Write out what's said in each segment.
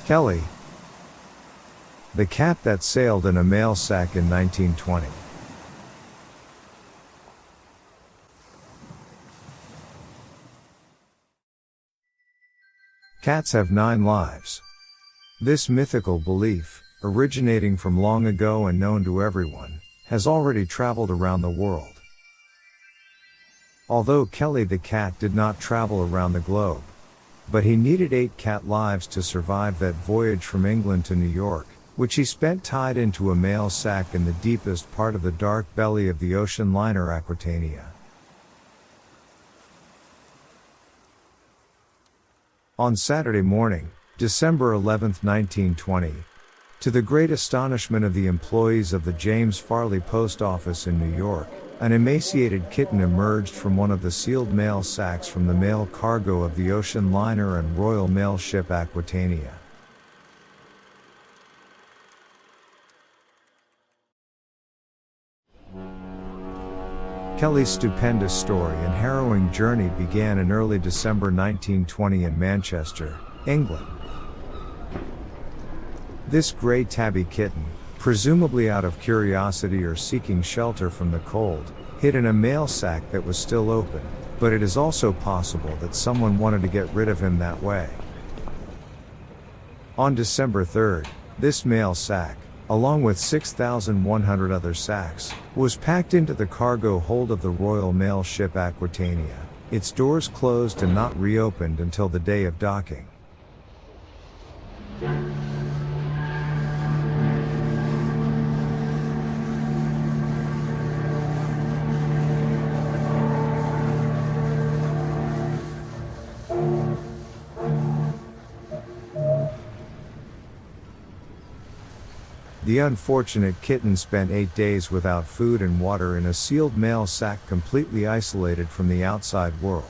Kelly, the cat that sailed in a mail sack in 1920. Cats have 9 lives. This mythical belief, originating from long ago and known to everyone, has already traveled around the world. Although Kelly the cat did not travel around the globe, but he needed 8 cat lives to survive that voyage from England to New York, which he spent tied into a mail sack in the deepest part of the dark belly of the ocean liner Aquitania. On Saturday morning, December 11, 1920, to the great astonishment of the employees of the James Farley Post Office in New York, an emaciated kitten emerged from one of the sealed mail sacks from the mail cargo of the ocean liner and Royal Mail ship Aquitania. Kelly's stupendous story and harrowing journey began in early December 1920 in Manchester, England. This grey tabby kitten, presumably out of curiosity or seeking shelter from the cold, hid in a mail sack that was still open, but it is also possible that someone wanted to get rid of him that way. On December 3rd, this mail sack, along with 6,100 other sacks, was packed into the cargo hold of the Royal Mail ship Aquitania, its doors closed and not reopened until the day of docking. The unfortunate kitten spent 8 days without food and water in a sealed mail sack, completely isolated from the outside world.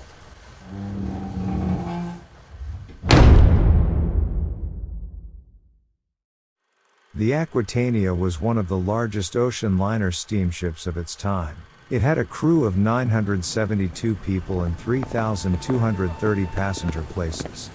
The Aquitania was one of the largest ocean liner steamships of its time. It had a crew of 972 people and 3,230 passenger places.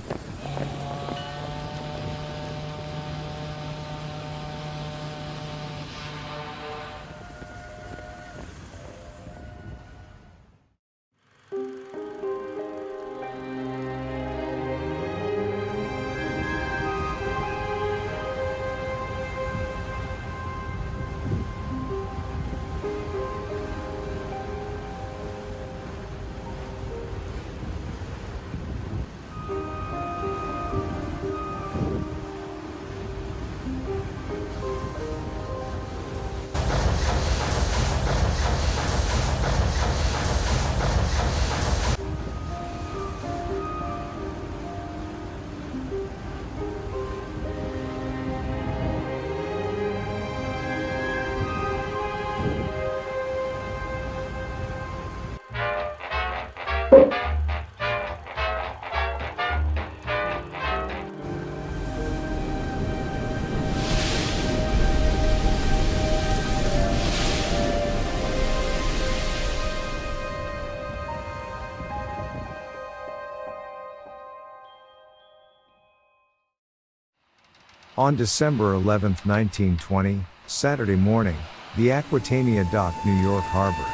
On December 11, 1920, Saturday morning, the Aquitania docked New York Harbor.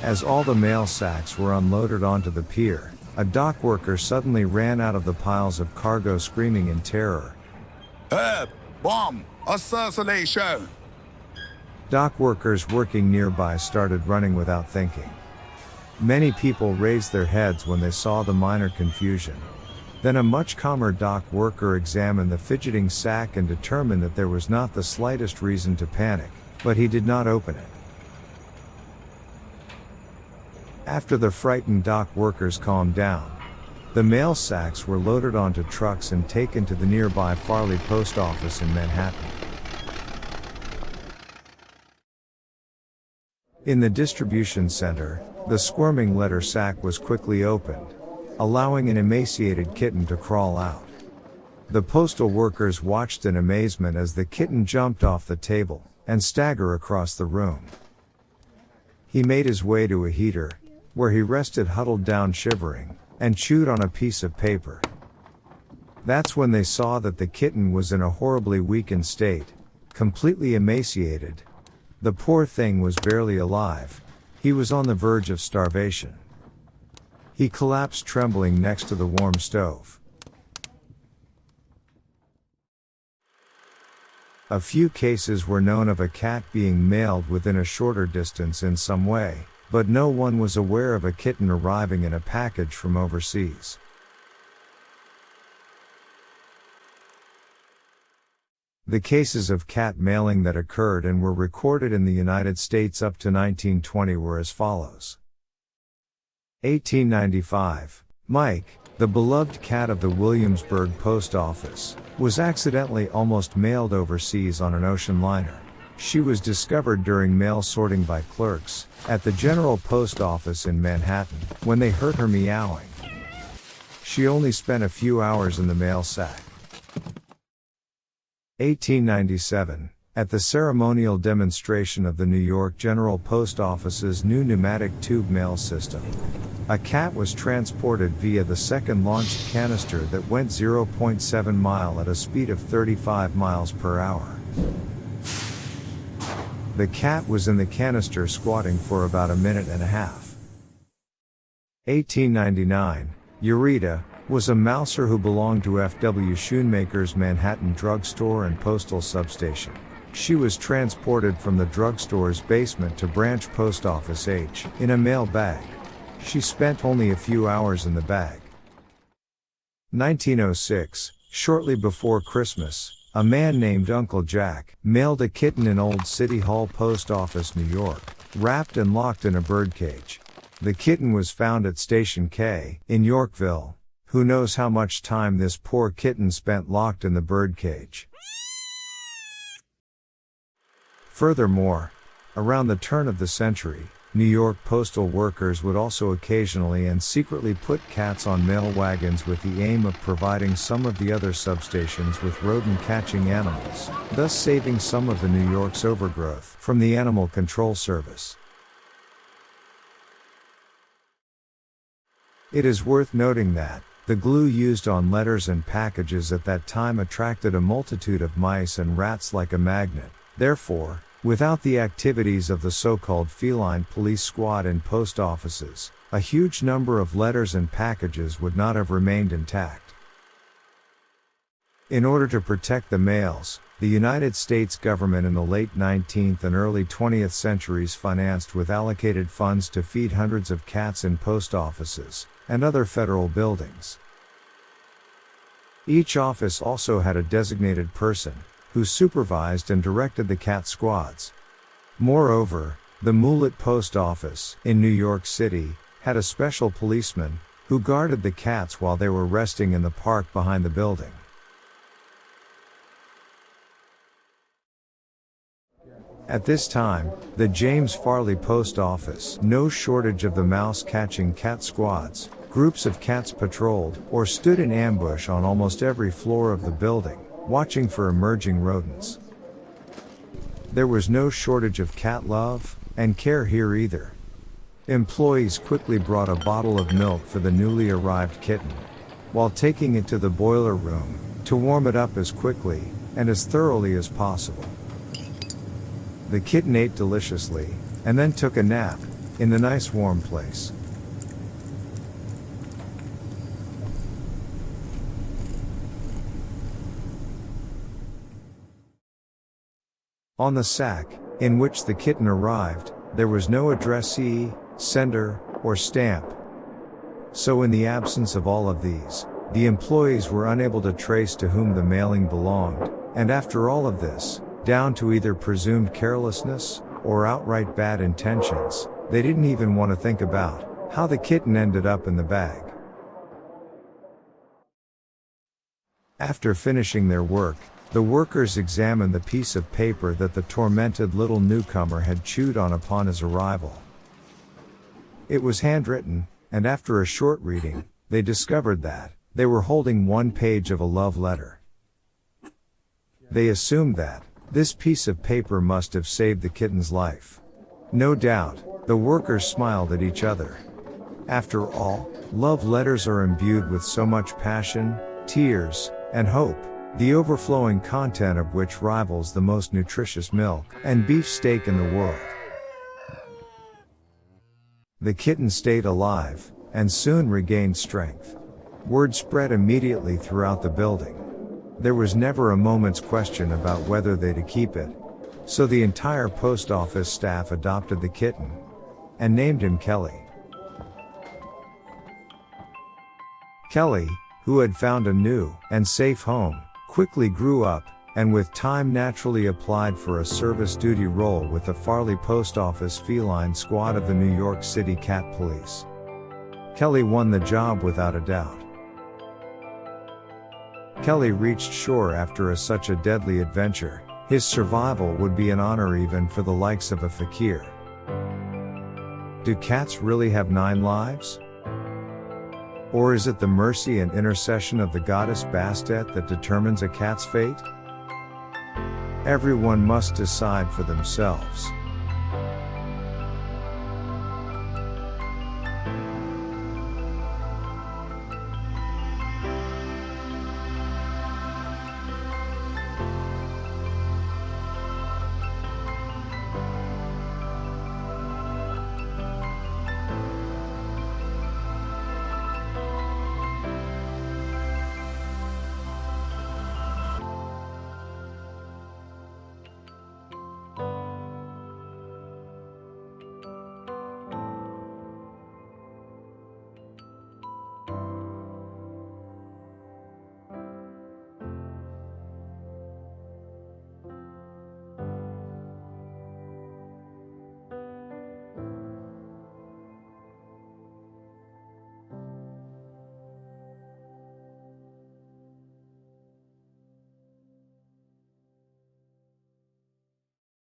As all the mail sacks were unloaded onto the pier, a dock worker suddenly ran out of the piles of cargo screaming in terror. Herb! Bomb! Assassination! Dock workers working nearby started running without thinking. Many people raised their heads when they saw the minor confusion. Then a much calmer dock worker examined the fidgeting sack and determined that there was not the slightest reason to panic, but he did not open it. After the frightened dock workers calmed down, the mail sacks were loaded onto trucks and taken to the nearby Farley Post Office in Manhattan. In the distribution center, the squirming letter sack was quickly opened, allowing an emaciated kitten to crawl out. The postal workers watched in amazement as the kitten jumped off the table and staggered across the room. He made his way to a heater, where he rested huddled down shivering, and chewed on a piece of paper. That's when they saw that the kitten was in a horribly weakened state, completely emaciated. The poor thing was barely alive. He was on the verge of starvation. He collapsed trembling next to the warm stove. A few cases were known of a cat being mailed within a shorter distance in some way, but no one was aware of a kitten arriving in a package from overseas. The cases of cat mailing that occurred and were recorded in the United States up to 1920 were as follows. 1895. Mike, the beloved cat of the Williamsburg Post Office, was accidentally almost mailed overseas on an ocean liner. She was discovered during mail sorting by clerks at the General Post Office in Manhattan when they heard her meowing. She only spent a few hours in the mail sack. 1897. At the ceremonial demonstration of the New York General Post Office's new pneumatic tube mail system, a cat was transported via the second launched canister that went 0.7 mile at a speed of 35 miles per hour. The cat was in the canister squatting for about a minute and a half. 1899. Eureka was a mouser who belonged to F.W. Schoonmaker's Manhattan drugstore and postal substation. She was transported from the drugstore's basement to Branch Post Office H in a mail bag. She spent only a few hours in the bag. 1906, shortly before Christmas, a man named Uncle Jack mailed a kitten in Old City Hall Post Office, New York, wrapped and locked in a birdcage. The kitten was found at Station K in Yorkville. Who knows how much time this poor kitten spent locked in the birdcage. Furthermore, around the turn of the century, New York postal workers would also occasionally and secretly put cats on mail wagons with the aim of providing some of the other substations with rodent-catching animals, thus saving some of the New York's overgrowth from the Animal Control Service. It is worth noting that the glue used on letters and packages at that time attracted a multitude of mice and rats like a magnet. Therefore, without the activities of the so-called feline police squad in post offices, a huge number of letters and packages would not have remained intact. In order to protect the mails, the United States government in the late 19th and early 20th centuries financed with allocated funds to feed hundreds of cats in post offices and other federal buildings. Each office also had a designated person who supervised and directed the cat squads. Moreover, the Mulet Post Office in New York City had a special policeman who guarded the cats while they were resting in the park behind the building. At this time, the James Farley Post Office, no shortage of the mouse-catching cat squads. Groups of cats patrolled or stood in ambush on almost every floor of the building, watching for emerging rodents. There was no shortage of cat love and care here either. Employees quickly brought a bottle of milk for the newly arrived kitten, while taking it to the boiler room to warm it up as quickly and as thoroughly as possible. The kitten ate deliciously, and then took a nap in the nice warm place. On the sack, in which the kitten arrived, there was no addressee, sender, or stamp. So in the absence of all of these, the employees were unable to trace to whom the mailing belonged, and after all of this, down to either presumed carelessness, or outright bad intentions, they didn't even want to think about. How the kitten ended up in the bag. After finishing their work, the workers examined the piece of paper that the tormented little newcomer had chewed on upon his arrival. It was handwritten, and after a short reading, they discovered that they were holding one page of a love letter. They assumed that this piece of paper must have saved the kitten's life. No doubt, the workers smiled at each other. After all, love letters are imbued with so much passion, tears, and hope, the overflowing content of which rivals the most nutritious milk and beef steak in the world. The kitten stayed alive, and soon regained strength. Word spread immediately throughout the building. There was never a moment's question about whether they to keep it. So the entire post office staff adopted the kitten and named him Kelly. Kelly, who had found a new and safe home, quickly grew up, and with time naturally applied for a service duty role with the Farley Post Office Feline Squad of the New York City Cat Police. Kelly won the job without a doubt. Kelly reached shore after such a deadly adventure. His survival would be an honor even for the likes of a fakir. Do cats really have 9 lives? Or is it the mercy and intercession of the goddess Bastet that determines a cat's fate? Everyone must decide for themselves.